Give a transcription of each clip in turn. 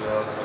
جڑا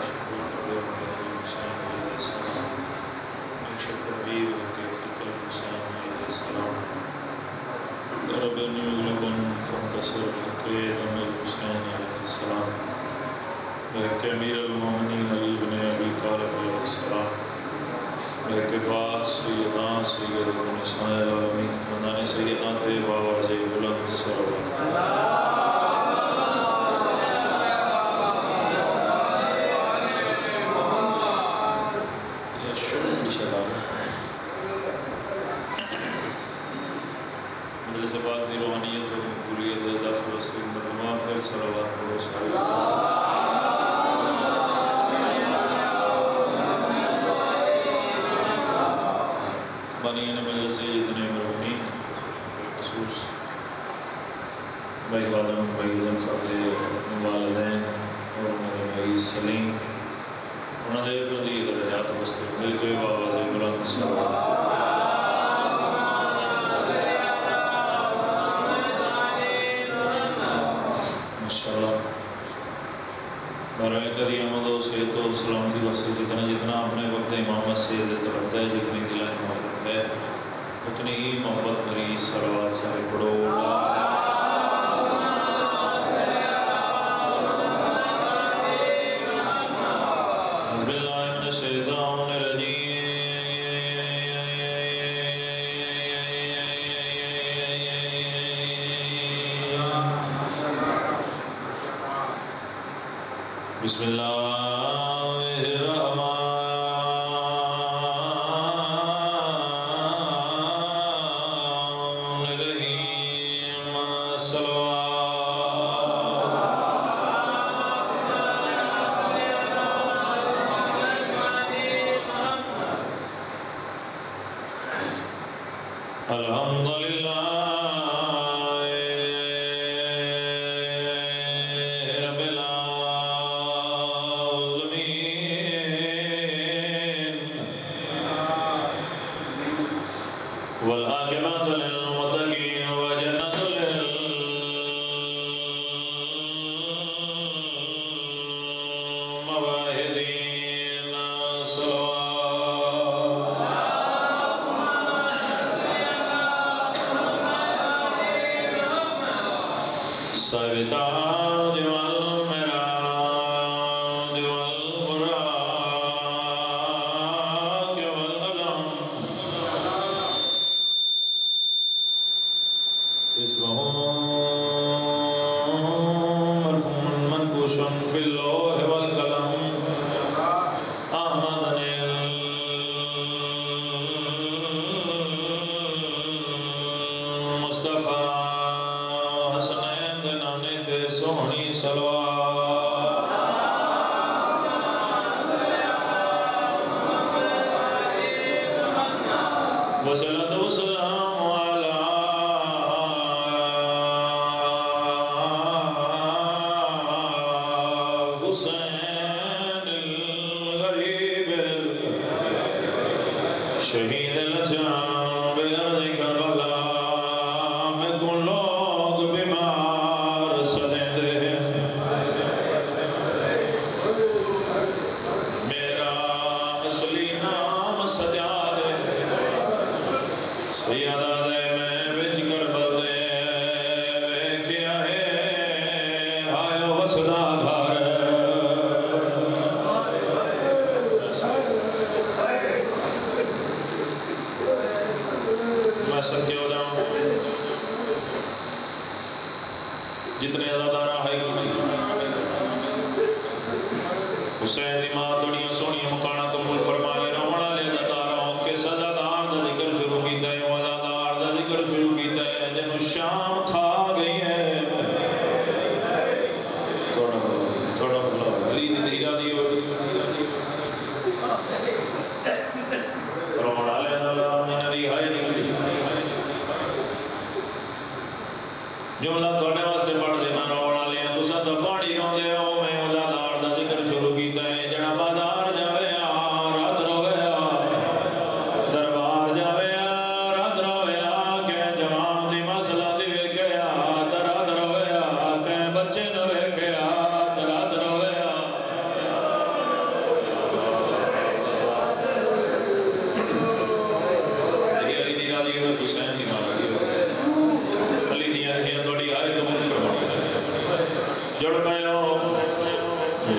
بازار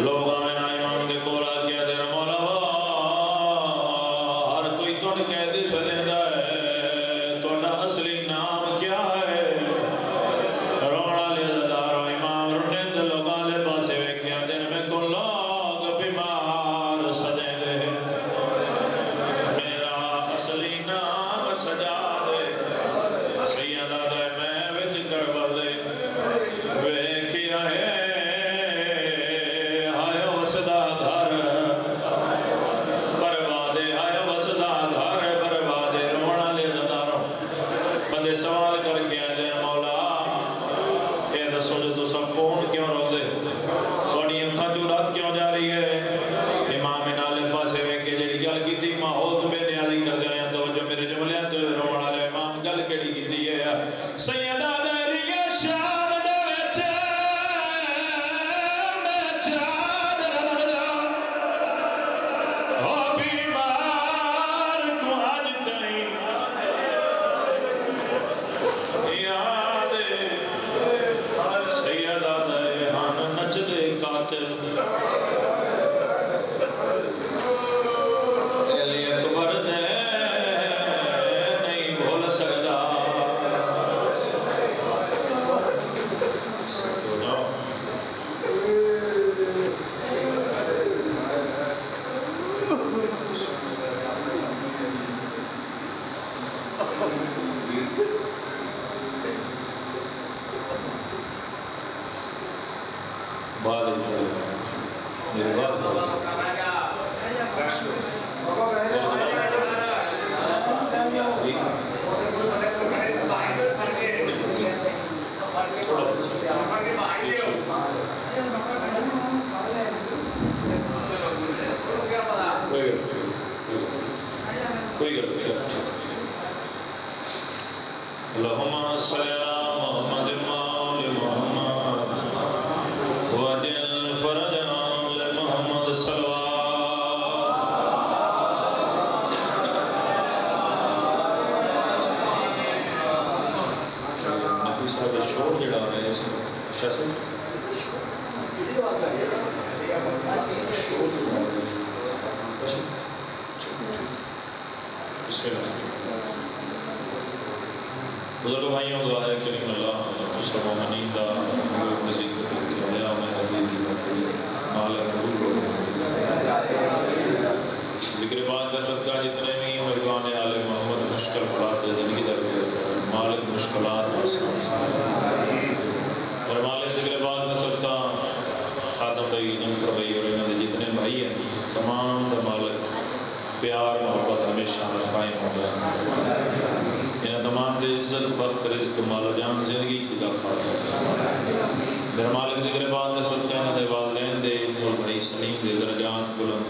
لوگ آمین امام دے کولا کیا دے مولا ہر کوئی تن کہہ دے سدیندا ہے تہاڈا اصلی نام کیا ہے رونا لے دارو امام رونے تے لوگاں دے پاسے ویکھیا دے میں کو لوگ بیمار سدیندے میرا اصلی نام سجاد ہے سیدہ دے میں وچ گڑبڑ دے ویکھیا ہے اللهم صل على محمد وآل محمد وجل فرجنا لمحمد صلوات نبی صاحب شور جڑا رہے ہیں شاسن بسم اللہ بزرگ بھائیوں دعا ہے کریم اللہ تسلم و منین دا مگر مزید کیا میں حبیبی مکلی مالک قبول ذکر پاک کا صدقہ جتنے بھی مہربان آل محمد مشکل پڑھاتے زندگی در مالک مشکلات آسان اور مالک ذکر پاک کا صدقہ خاتم بھائی جنفر بھائی اور انہوں جتنے بھائی ہیں تمام دا مالک پیار محبت ہمیشہ قائم ہو گیا یہاں تمام دے عزت بخت رزق مال و جان زندگی کی دفعات میرا مالک ذکر بعد میں صدقہ انہوں دے والدین دے اور بھائی سلیم دے درجات بلند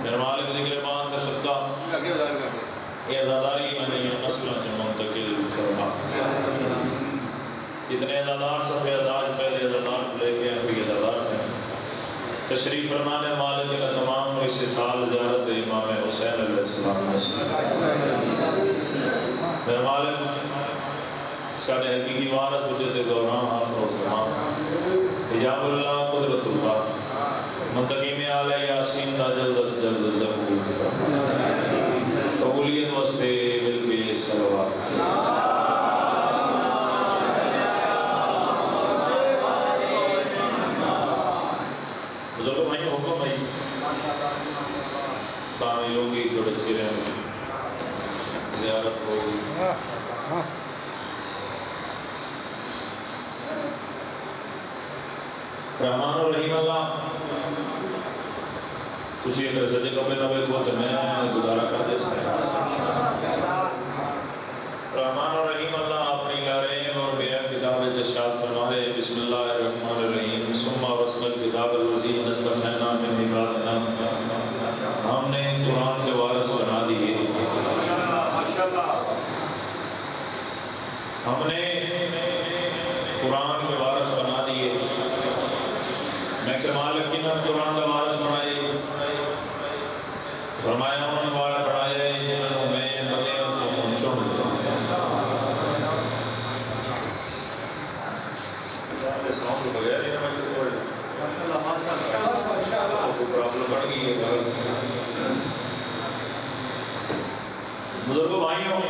میرا مالک ذکر بعد میں صدقہ یہ ازاداری میں نے یہ مسئلہ جو منتقل فرما اتنے ازادار سب ازاد پہلے ازادار لے کے ابھی ازادار ہیں تشریف فرمانے مالک کا تمام اس سال زیارت امام حسین علیہ السلام میرے مالک سارے حقیقی وارث حجت دوران آخر و زمان حجاب اللہ قدرت اللہ منتقیم آل یاسین دا جلد از جلد ضرور قبولیت واسطے مل کے صلوات کامی ہوگی تھوڑے چیرے زیارت ہوگی رحمان الرحیم اللہ کسی اگر سجے کمیں نوے کو تو میں گزارا کر دے رحمان الرحیم اللہ اپنی لارین اور بیا کتاب جشاد فرمائے بسم اللہ الرحمن الرحیم سمہ وصل الکتاب الوزی نستفینا من عبادنا ہم نے قرآن کے وارث بنا دیئے ہم نے قرآن کے وارث بنا دیئے میں کمال کنا قرآن کا وارث بنائے فرمایا انہوں نے وارث بنائے جنہوں میں مدین چون ساؤنڈ ہو گیا بڑھ گئی ہے بزرگوں بھائیوں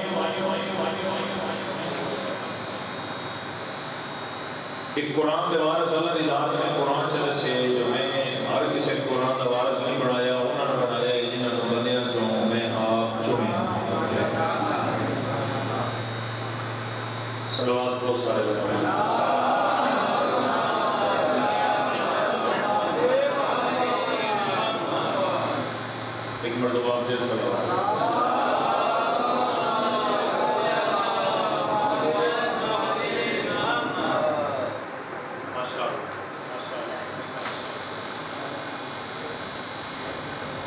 ایک قرآن دے وارث اللہ دی ذات نے قرآن چ دسے جو میں ہر کسی قرآن دا وارث نہیں بنایا انہوں نے بنایا جنہوں نے بندیاں چوں میں آپ چنیا صلوات بہت سارے بنائے ایک مرتبہ آپ جیسا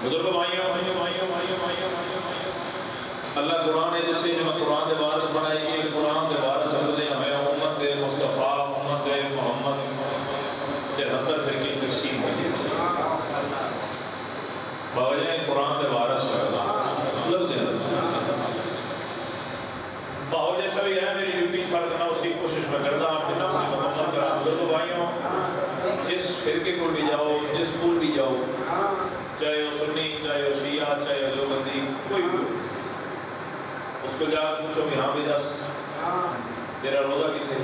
بزرگوں بھائیوں اللہ قرآن ہے جسے جو قرآن دے وارث بنائے گی قرآن دے وارث ہوتے ہمیں امت مصطفیٰ امت محمد کے 73 فرقے تقسیم کی باوجہ قرآن دے وارث کرنا مطلب دینا باوجہ سبھی ہے میری ڈیوٹی فرق نہ اسی کوشش میں کرتا اپنے اپنی مکمل کرا بزرگوں بھائیوں جس فرقے کو بھی جاؤ جس اسکول بھی جاؤ چاہے وہ سنی چاہے وہ شیعہ چاہے وہ دیوبندی کوئی بھی اس کو جا پوچھو کہ ہاں بھی دس تیرا روزہ کتنے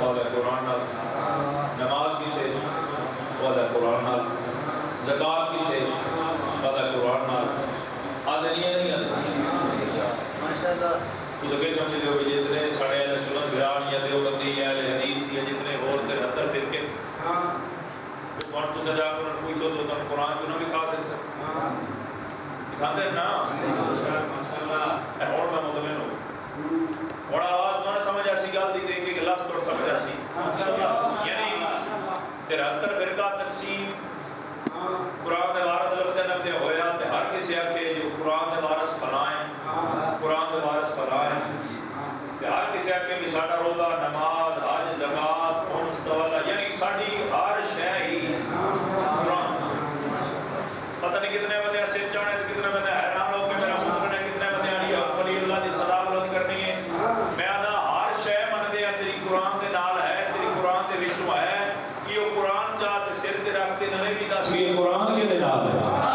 والا قرآن نال نماز کتنے والا قرآن نال زکات کتنے والا قرآن نال آدھے نہیں آدھے اس کے سمجھے ہو کہ جتنے ساڑھے اہل سنت گران یا دیوبندی یا اہل حدیث یا جتنے اور 73 فرقے کون تو سجا کر پوچھو تو تم قرآن کیوں نہ دکھا سکتے دکھاتے ہیں نا ماشاءاللہ اور میں مطمئن ہوں اور آواز میں سمجھ ایسی گل دی کہ ایک لفظ تھوڑا سمجھ ایسی یعنی 73 فرقہ تقسیم قرآن دے وارث لبدے نبدے ہویا تے ہر کسی آکھے جو قرآن دے وارث فلائیں قرآن دے وارث فلائیں تے ہر کسی آکھے بھی ساڈا روزہ نماز حج زکات پونچ تولا یعنی ساڈی ہر شے ہی قرآن پتہ نہیں کتنے بندے سر چڑھے کتنے بندے حیران ہو کے میرا مطلب ہے کتنے بندے ولی اللہ دی صدا بلند کرنی ہے میں آدھا ہر شے مندے تیری قرآن دے نال ہے تیری قرآن دے وچوں ہے یہ قرآن چاہتے سر تے رکھ کے نویں بھی دس یہ قرآن کے دے نال ہے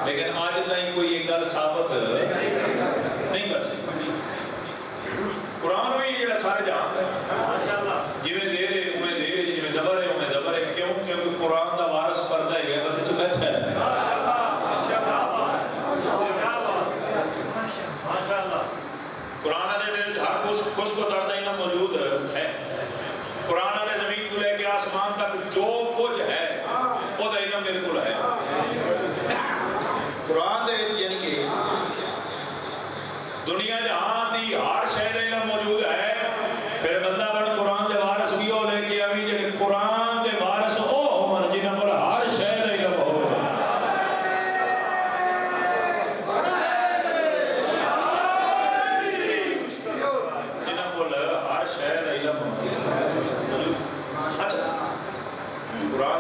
لیکن آج تک کوئی ایک گل ثابت نہیں کر سکتی قرآن بھی یہ سارے جہان ہے جی زیر ہے زیر ہے جی زبر ہے زبر ہے کیوں کیونکہ قرآن کا وارث پڑھتا ہے بس بیٹھا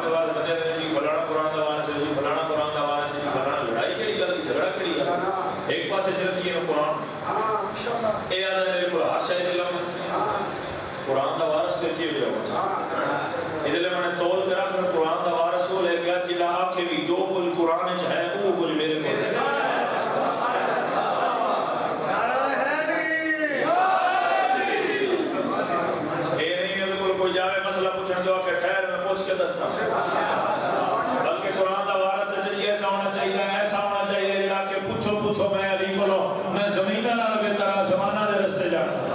قرآن دے وارث بندے نے جی فلانا قرآن دا وارث ہے جی فلانا قرآن دا وارث ہے جی فلانا لڑائی کیڑی گل دی جھگڑا کیڑی گل ایک پاسے چلتی ہے قرآن اے آدھا میرے کو ہر شاید علم قرآن دا وارث کر کے بھی اس لیے میں نے تول کرا کہ قرآن دا وارث ہو لے گیا کہ آنکھیں بھی جو کچھ قرآن ہے وہ کچھ میرے کو کوئی جاوے مسئلہ پوچھن دو کہ ٹھہر میں پوچھ کے دستا بلکہ قرآن دا وارث ہے ایسا ہونا چاہیے جڑا کہ پوچھو میں علی کو لو میں زمینہ نہ لگے طرح زمانہ دے رستے جانا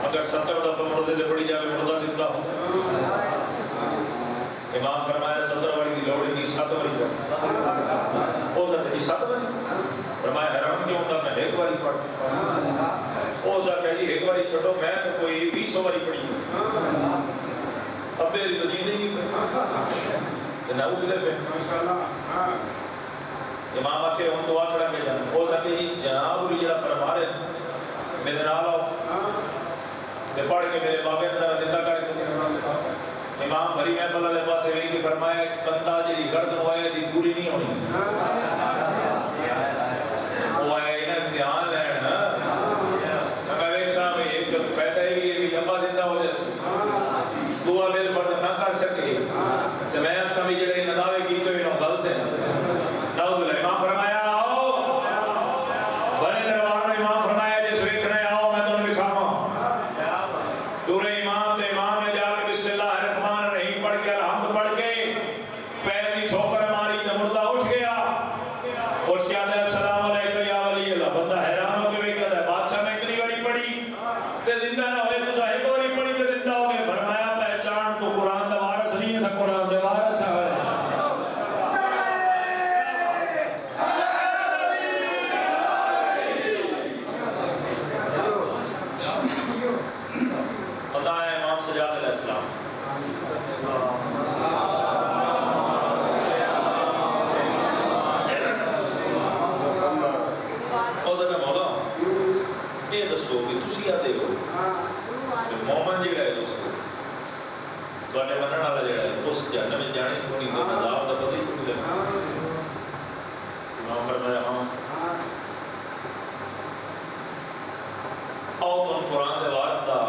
اگر 70 دفعہ مردے سے پڑی جائے مردہ زندہ ہو امام فرمایا 70 والی کی لوڑی نہیں 7 والی پڑھ او ذا کہ 7 والی فرمایا حرام کیوں ہوتا میں ایک والی پڑھ او ذا کہ ایک والی چھوڑو میں تو کوئی 20 والی پڑھی اب میری تو جینے کی پہ نہ اچھ لے پہ امام آکے ہم دعا کھڑا کے جانا او ذا کہ جناب اور یہ فرما رہے میرے نال آؤ تے پڑھ کے میرے بابے اندر زندہ کر کے امام بھری محفل والے پاس ہے کہ فرمایا بندہ جی گرد ہوئے دی پوری نہیں ہونی وہ آیا انہیں دھیان لینا میں ایک صاحب ایک فائدہ ہی ہے کہ ابا زندہ ہو جیسے دعا میرے فرد نہ کر سکے تو میں اکثر بھی جڑے نداوے کی تو انہوں غلط ہے نعوذ اللہ امام فرمایا آؤ بڑے دربار میں امام فرمایا جس ویکھنے آؤ میں تو نے بکھاواں دورے امام تے امام نے جا کے بسم اللہ الرحمن الرحیم پڑھ کے الحمد پڑھ کے پیر کی ٹھوکر ماری تے مردہ اٹھ گیا السلام علیکم یا ولی اللہ بندہ حیران ہو کے بھی کہتا ہے بادشاہ میں اتنی باری پڑھی تے زندہ نہ ہوئے تو صاحب باری پڑھی تے زندہ ہو گئے فرمایا پہچان تو قرآن دا وارث نہیں سا قرآن دے وارث ہے مومن جڑا ہے دوستو تواڈے منن والا جڑا ہے اس جہنم میں جانے تھوڑی دیر عذاب دا پتہ ہی نہیں لگا امام فرمایا ہاں آؤ تم قرآن دے وارث دا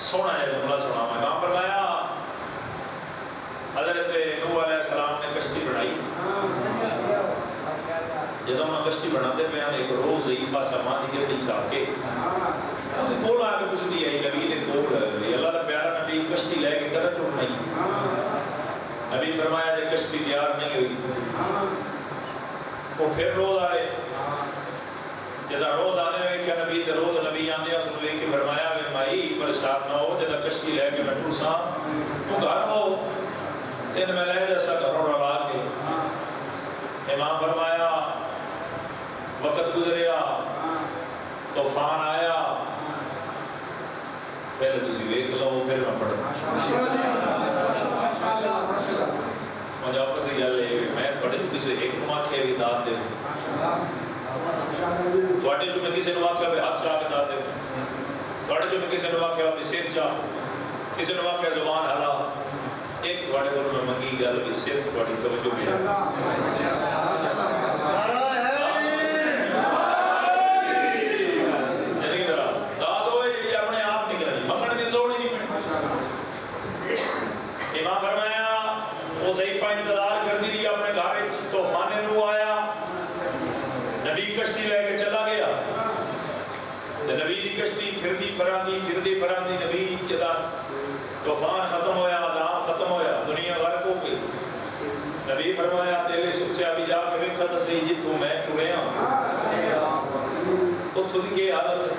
سونا ہے جملہ سنا امام فرمایا حضرت نوح علیہ السلام نے کشتی بنائی جدوں میں کشتی بناتے پہ ایک روز ضعیفہ سامان کی گرتی چاہ کے وہ کول آ کے کچھ دی آئی نبی نے کول اللہ کا پیارا نبی کشتی لے کے کدھر ٹوٹ نہیں نبی فرمایا جے کشتی تیار نہیں ہوئی وہ پھر روز آئے جدا روز آنے ہوئے کیا نبی تے روز نبی آنے اس نے کہ فرمایا کہ مائی پریشان نہ ہو جدا کشتی لے کے میں ٹوساں تو گھر ہو تین میں لے جیسا گھروں روا کے امام فرمایا وقت گزریا طوفان آیا پہلے تسی ویکھ لو پھر میں پڑھنا مجھے آپ سے گل ہے میں تھوڑے تو کسی ایک نو آکھیا بھی داد دے تھوڑے جو میں کسی نو آکھیا بھی ہاتھ چاہ کے داد دے تھوڑے جو میں کسی نو آکھیا بھی سر چاہ کسی نو آکھیا زبان ہلا ایک تھوڑے کو میں منگی گل بھی صرف تھوڑی توجہ بھی امام فرمایا وہ ضعیفہ انتظار کر دی رہی اپنے گھر طوفان نو آیا نبی کشتی لے کے چلا گیا نبی دی کشتی پھردی پراندی نبی جدا طوفان ختم ہویا عذاب ختم ہویا دنیا غرق ہو گئی نبی فرمایا دل سچا بھی جا کے ویکھا تے صحیح جتوں میں ٹریا اتھوں دی کی حالت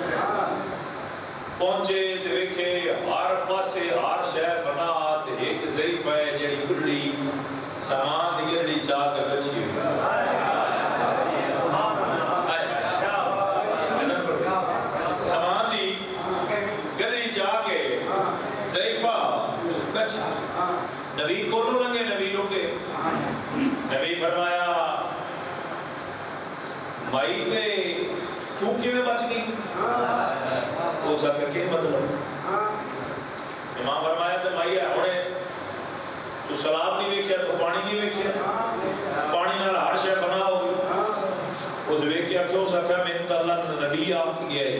پہنچے تے ویکھے ہر پاسے ہر شے فنا تے ایک ضعیف ہے جڑی بڈھی سامان دی گرڑی چاہ کے بچی ہوئی نبی کونوں لگے نبی رکے نبی فرمایا مائی تے تو کیویں بچ گئی اس کا کیا مطلب امام فرمایا تے مائی ہے ہونے تو سلاب نہیں ویکھیا تو پانی نہیں ویکھیا پانی نال ہر شے فنا ہو گئی اس ویکھیا کیوں سکھا میں تے اللہ نبی آپ گیا ہے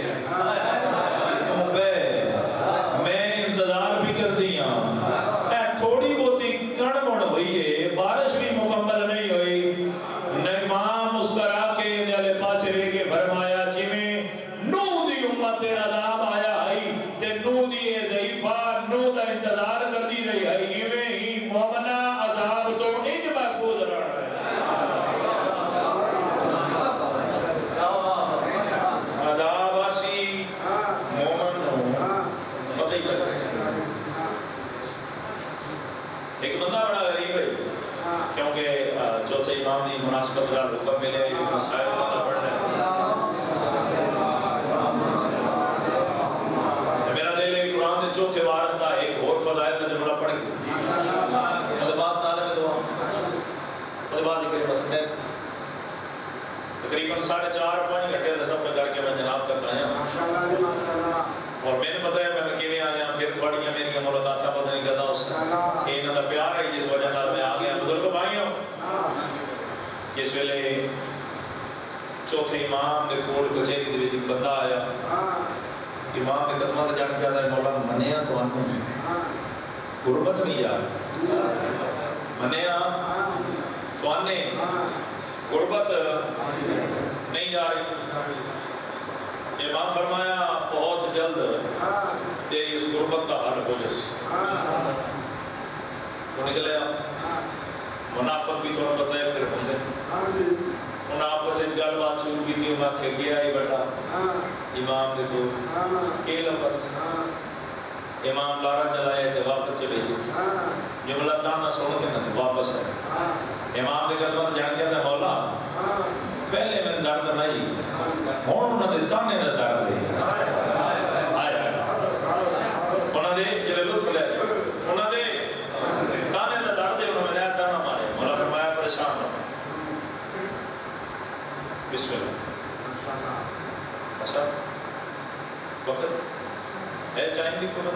تم بے میں انتظار بھی کر دیا اے تھوڑی بہتی کڑ بڑ ہوئی ہے بارش بھی مکمل نہیں ہوئی امام مسکرا کے دلے پاسے وے کے فرمایا کہ میں نو دی امت عذاب آیا ہے تے نو دی ضعیفہ نو دا انتظار کر دی رہی ہے ایویں ہی مومنہ عذاب تو انج محفوظ رہا ہے عذاب اسی مومن نو پتہ ہی لگا ایک بندہ بڑا غریب ہے کیونکہ چوتھے امام دی مناسبت کا حکم ملے یہ مسائل کا پڑھ رہے میرا دل ہے قرآن دے چوتھے وارث دا ایک اور فضائل کا جملہ پڑھ کے مطلب بات تعالیٰ میں دعا مطلب بات ذکر مسئلہ تقریباً 4.5 گھنٹے کا سفر کر کے میں جناب تک آیا اور میں نے پتہ ہے میں کیویں آیا پھر تھوڑیاں میری ملاقاتاں پتہ نہیں کرتا اس کہ انہاں دا پیار ہے جس وجہ نال میں آ گیا بزرگ بھائیوں اس ویلے چوتھے امام دے کول کچہری دے وچ ایک بندہ آیا امام دے قدماں تے جان کے آندا مولا منیا تو آنے غربت نہیں یار منیا تو آنے غربت نہیں جا رہی امام فرمایا بہت جلد تیری اس غربت کا حل ہو جس وہ نکلے منافق بھی تو پتہ ہے پھر بندے ان آپس سے گل بات شروع کی تھی میں کھل گیا ہی بیٹا امام دیکھو کہ لفظ امام لارا چلائے تھے واپس چلے گئے جملہ تانا سن کے نہ واپس ہے امام نے کہا جان کیا تھا مولا پہلے میں درد نہیں ہون انہوں نے تانے نہ درد دے آیا انہوں نے جلے لطف لے انہوں نے تانے نہ درد دے انہوں نے نیا تانا مارے مولا فرمایا پریشان ہو بسم اللہ اچھا وقت ہے ٹائم کی کوئی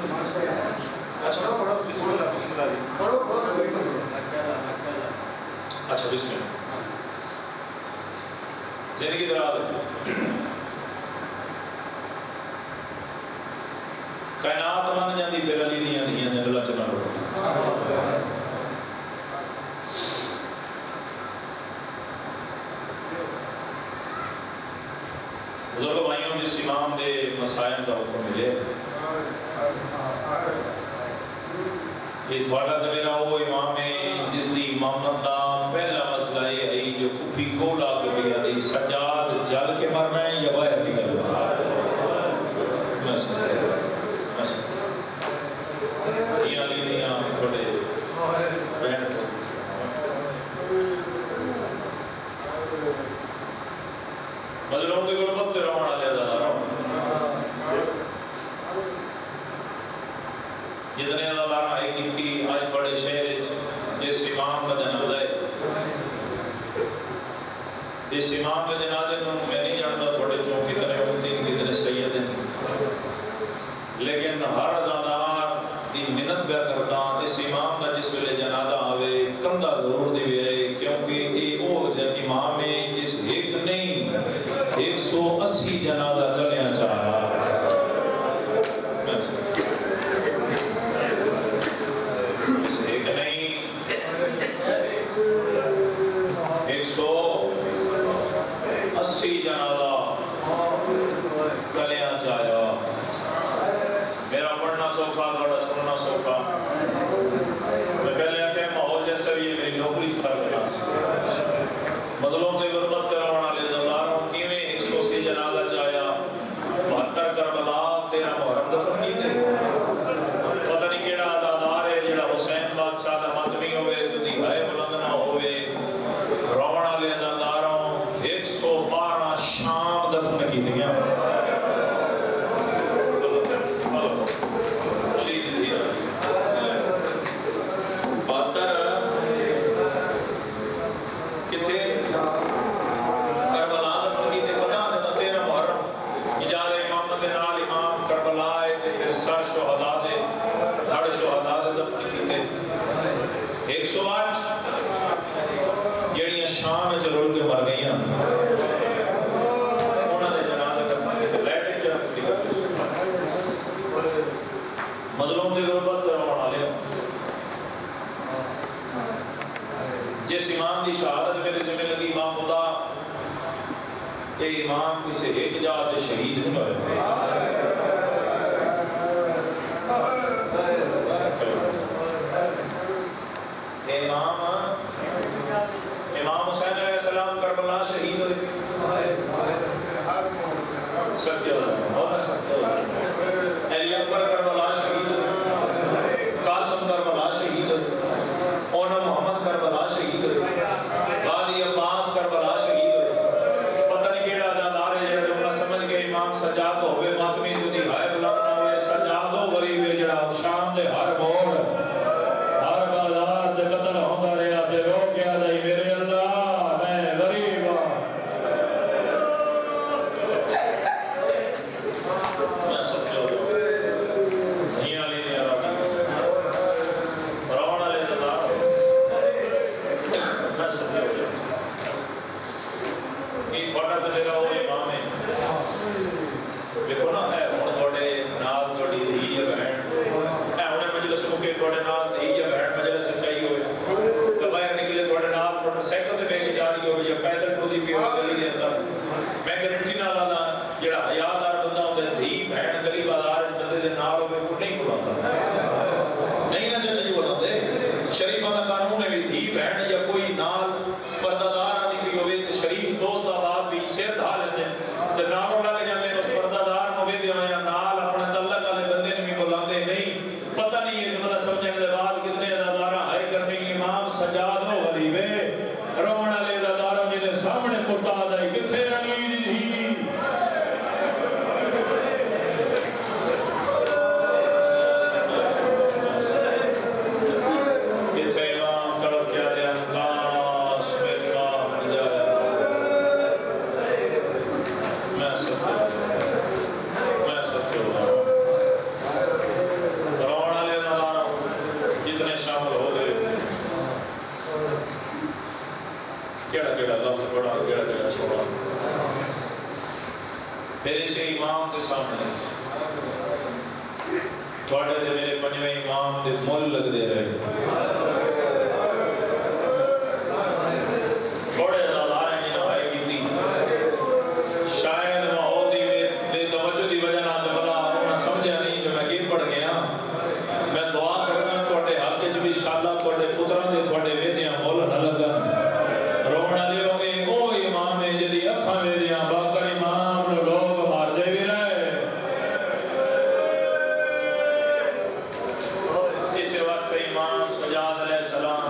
اچھا بسم اللہ اچھا بسم اللہ زندگی دراز ہے کائنات من جاندی پھر علی دیاں دیاں نے اللہ چلا رہا بزرگ بھائیوں جس امام دے مسائل کا حکم ملے یہ تھوڑا تو میرا وہ امام ہے جس دی امامت دا پہلا مسئلہ یہ ہے جو کپی کو لاگ لیا دی سجاد جل کے مرنا ہے یا باہر نکل رہا ہے یہ علی دیاں تھوڑے بہن کو مظلوم کی غربت تے رونا لے دا جتنے اللہ آئے کی آج بڑے شہر جس امام کا جنازہ ہے اس امام کے جنازے میں میں نہیں جانتا تھوڑے چون کتنے ہوتی ہیں کتنے سید ہیں لیکن ہر ازادار دی منت پہ کرتا اس امام کا جس ویلے جنازہ آوے کندہ ضرور دی ویرے کیونکہ یہ وہ امام ہے جس ایک نہیں 180 جنازہ کرنے چاہا ایک نہیں 180 دے نال امام کربلا ہے تے پھر سر شہداء دے دھڑ شہداء دے دفن کیتے 108 جڑیاں شام وچ رل کے مر گئیاں انہاں دے جنازے دفن کیتے لیٹن جا کے مظلوم دی غربت روਣ والے جس امام دی شہادت میرے ذمہ لگی امام خدا اے امام کسی ایک جا تے شہید نہیں ہوئے امام حسین علیہ السلام کربلا شہید ہوئے ستیہ ہوئے ستیہ ہوئے علی اکبر کربلا شہید ہوئے قاسم کربلا شہید ہوئے اون محمد کربلا شہید ہوئے غازی عباس کربلا شہید ہوئے پتہ نہیں کیڑا دادار ہے جڑا جملہ سمجھ کے امام سجاد ہوئے ماتمی تو دی ہائے بلند نہ ہوئے سجاد ہو غریب ہے جڑا شام دے ہر موڑ ہر بازار دے قتل ہوندا رہیا تے رو کے آئی میرے اللہ میں غریب ہوں میں سچو نہیں علی نہیں آرہا رونا لے دادار میں سچو یہ بڑا تو میرا وہ امام ہے دیکھو نا ہے ہوں تھوڑے نال تھوڑی دھی یا بہن ہے انہیں مجلس مکے تھوڑے نال دھی یا بہن مجلس سچائی ہوئے تو باہر نکلے تھوڑے نال موٹر سائیکل سے بے کے جاری ہوئے یا پیدل ٹودی پی ہوئے گلی دے اندر میں گارنٹی نال آنا جڑا حیادار بندہ ہوتے دھی بہن گلی بازار بندے دے نال ہوئے وہ نہیں بلاتا نہیں نہ چچا جی بلاتے شریفہ دا قانون ہے بھی دھی بہن یا کوئی نال پردہ دار آنی پی ہوئے تو شریف دوست آباد بھی سیر دھا لیتے تو نالوں لگے جاندے اس پردہ دار موے دے یا نال اپنے تعلق والے بندے نے بھی بلاندے نہیں پتہ نہیں ہے جملہ سمجھنے کے بعد کتنے ادادارہ ہائے کرنے امام سجاد ہو غریبے رونا لے اداداروں جنہیں سامنے کتا دائی کتھے علی دی میرے سے امام کے سامنے تھوڑے دے میرے پنجویں امام دے مول لگ دے رہے بڑے ادادار ہیں جنہوں آئے کی تھی شاید ماحول دی بے توجہ دی وجہ نہ تو بلا انہوں نے سمجھا نہیں جو میں گر پڑ گیا میں دعا کرنا تھوڑے حق جو بھی شاءاللہ تھوڑے پتران دے تھوڑے ویدیاں مول نہ لگا رونا لے ہوگے او امام ہے جدی اکھاں ویدیاں باقر امام نو لوگ مار دے بھی رہے اس واسطے امام سجاد علیہ السلام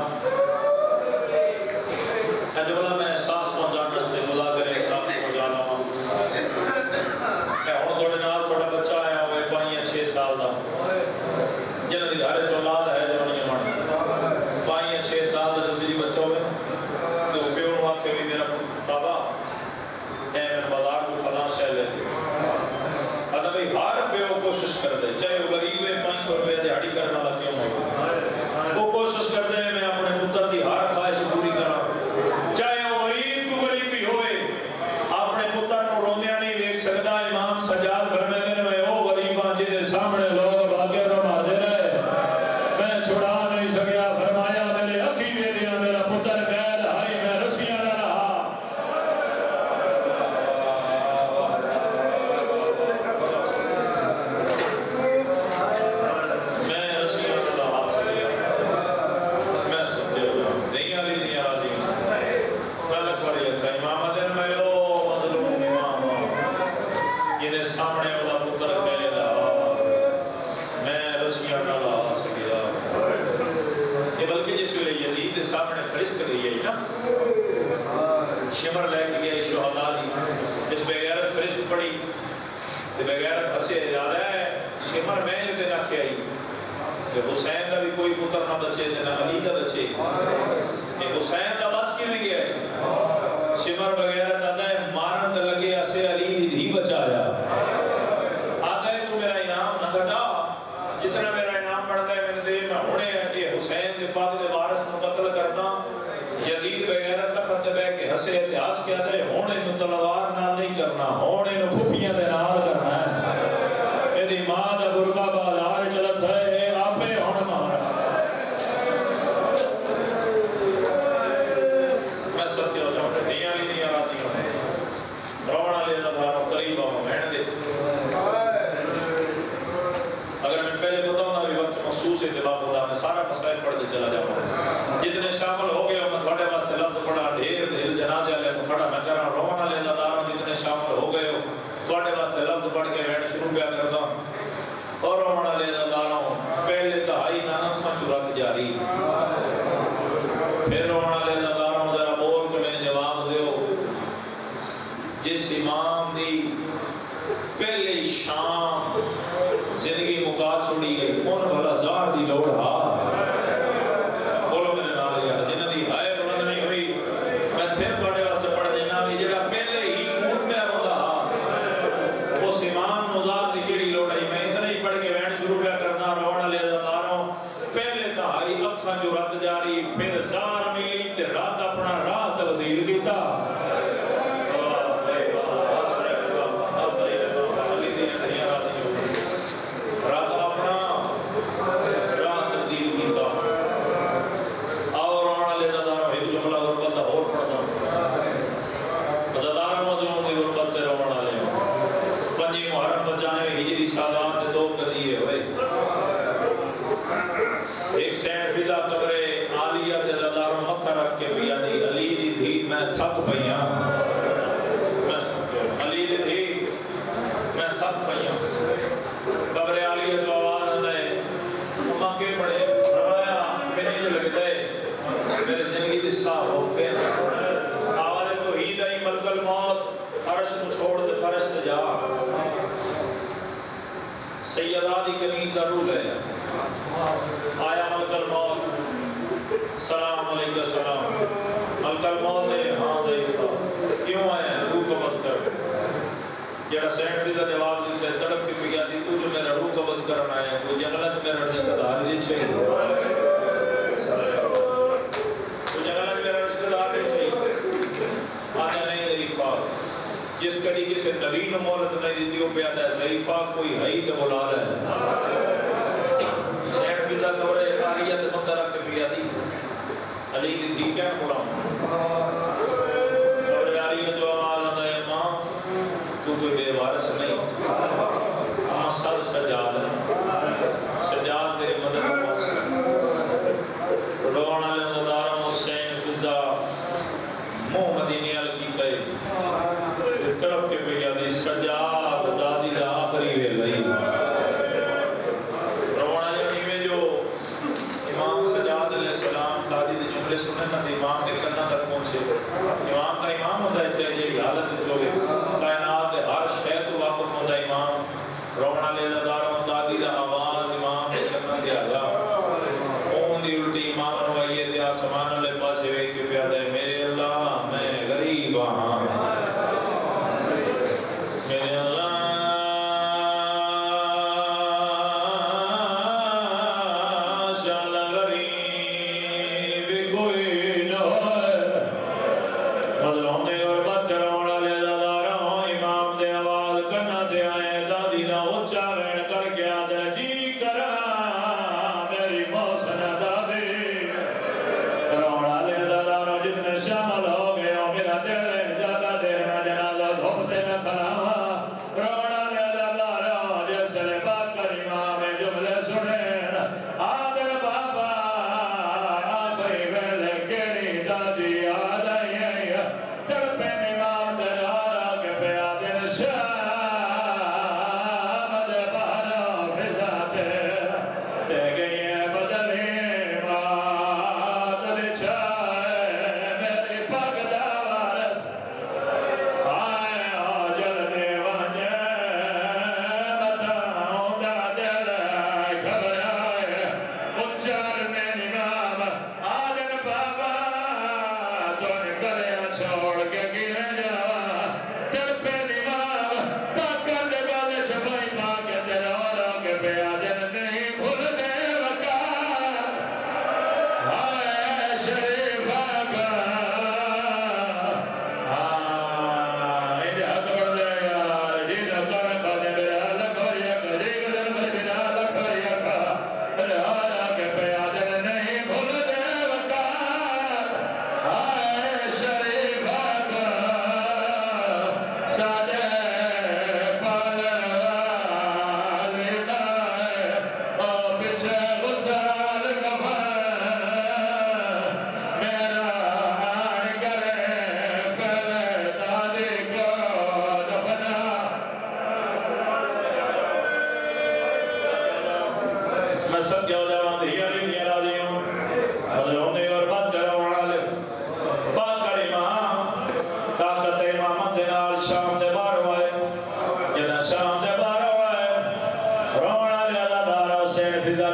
اجولا میں احساس پہنچان رستے خدا کرے احساس پہنچانا ہوں کہ ہوں تھوڑے نال تھوڑا بچہ آیا ہوئے 5-6 سال دا جنہوں دی گھر چولاد ہے جو نہیں من 5-6 سال دا جب جی بچہ ہوئے تو پیوں واقعی بھی میرا بابا اے میں بازار کو فلاں شہ لے اتا بھئی ہر پیوں کوشش کر دے چاہے وہ غریب ہے 500 روپے دیہاڑی کرنا لگیوں ہو وہ کوشش کر دے میں اپنے پتر دی ہر خواہش پوری کرا چاہے وہ غریب کو غریب بھی ہوئے اپنے پتر کو روندیا نہیں دیکھ سکتا امام سجاد گھر میں دن میں او غریباں جنہیں سامنے لوگ باقی رو مار دے رہے میں چھڑا نہیں سکیا فرمایا میرے اکھی دے دیا میرا پتر قید آئی میں رسیاں نہ رہا شمر لے کے گئے شہداء دی اس بغیرت فرشت پڑی بغیرت اسے زیادہ ہے شمر میں جو دینا کیا ہی کہ حسین دا بھی کوئی پتر نہ بچے دینا علی دا بچے کہ حسین دا بچ کی نہیں گیا ہے شمر بغیرت آتا ہے مارن تا لگے اسے علی دی بچایا ویسے اتہاس کیا ہے ہونے نو تلوار نال نہیں کرنا ہونے نو پھپیاں دے نال کرنا ہے میری ماں دا برقع بازار چلت ہے اے آپے ہون مارا میں ستیہ ہو جاؤں دیاں بھی نہیں آراتی ہوں رونا لے دا بھاروں قریب آؤں بہن دے اگر میں پہلے بتاؤں نا بھی وقت محسوس اتباق ہوتا میں سارا مسائل پڑھ کے چلا جاؤں جتنے شامل ہو گئے میں تھوڑے واسطے لفظ پڑھا ڈھیر دل جنازے والے کو پڑھا میں کہہ رہا ہوں رونا لے دا داروں جتنے شامل ہو گئے ہو تھوڑے واسطے لفظ پڑھ کے ویڈ شروع پیا کرتا ہوں اور رونا لے دا داروں پہلے تہائی نانم سا چورت جاری پھر رونا لے دا داروں ذرا بول کے میں جواب دیو جس امام دی پہلے شام زندگی مکا چھوڑی گئی کون بھلا زار دی لوڑ ہا بولو میرے نال یار جنہ دی ہائے بلند نہیں ہوئی میں پھر بڑے واسطے پڑھ دینا بھی جڑا پہلے ہی کون پہ رہا اس امام نزار دی کیڑی لوڑ ہے میں اتنا ہی پڑھ کے وین شروع پہ کرنا رونا لے داروں پہلے تہائی اکھاں جو رات جاری پھر زار ملی تے رات اپنا راہ تبدیل کیتا ایک سین فضا قبر عالیہ تے داداروں متھا رکھ کے پیا دی علی دی دھی میں تھک پئیاں علی دی دھی میں تھک پئیاں قبر عالیہ جو آواز آتا ہے اماں کے بڑے فرمایا میری جو لگتا ہے میرے زندگی دی ساہ ہو گئے آواز توحید آئی ملک الموت عرش کو چھوڑ دے فرشت جا سیدہ دی کنیز دا رول ہے آیا ملک الموت سلام علیکہ سلام ملک الموت ہے ہاں ضعیفہ کیوں آیا ہے روح قبض کر جڑا سینٹ فیضا جواب دیتے ہیں تڑپ کی پیا دی تو جو میرا روح قبض کرنا ہے وہ جنگلت میرا رشتہ دار نہیں چاہیے تو جنگلت میرا رشتہ دار نہیں چاہیے آیا نہیں ضعیفہ جس کڑی کسی نبی نو مولت نہیں دیتی ہو پیادا ہے ضعیفہ کوئی ہے تو بلا رہا ہے سینٹ فیضا قبر عالیت مطرح کے پیا دی علی دی دی کیا مڑا قبر عالیت جو آواز آتا ہے ماں تو کوئی بے وارث نہیں ماں سر سجاد ہے سجاد تیرے مدد پاس رونا لے داروں سینٹ فیضا منہ مدینے کی کہے طرف کے پہ یادی سجاد دادی دا آخری وے لئی رونا جانی میں جو امام سجاد علیہ السلام دادی دے جملے سنے نا دی امام کے کرنا تک پہنچے امام کا امام ہوتا ہے چاہے جیڑی حالت جو ہے کائنات دے ہر شے تو واقف ہوتا ہے امام رونا لے داروں دادی دا آواز امام کے کرنا دیا گیا اون دی الٹی امام نوائیے دیا سمان اللہ پاس ہوئے کہ پیادہ ہے میرے اللہ میں غریب ہاں میرے اللہ شان غریب کوئی نہ ہے مظلوم دے اور بچ رونا لے داروں امام دے آواز کرنا دے آئے دادی دا اچھا وین کر سکیا ہو جاوان دیا لیدیا راضیوں فضلوں دے اور بات کروانا لے بات کر امام طاقت امامت دنال شام دے بار ہوئے جنہ شام دے بار ہوئے رونا لے اللہ دارا حسین فضا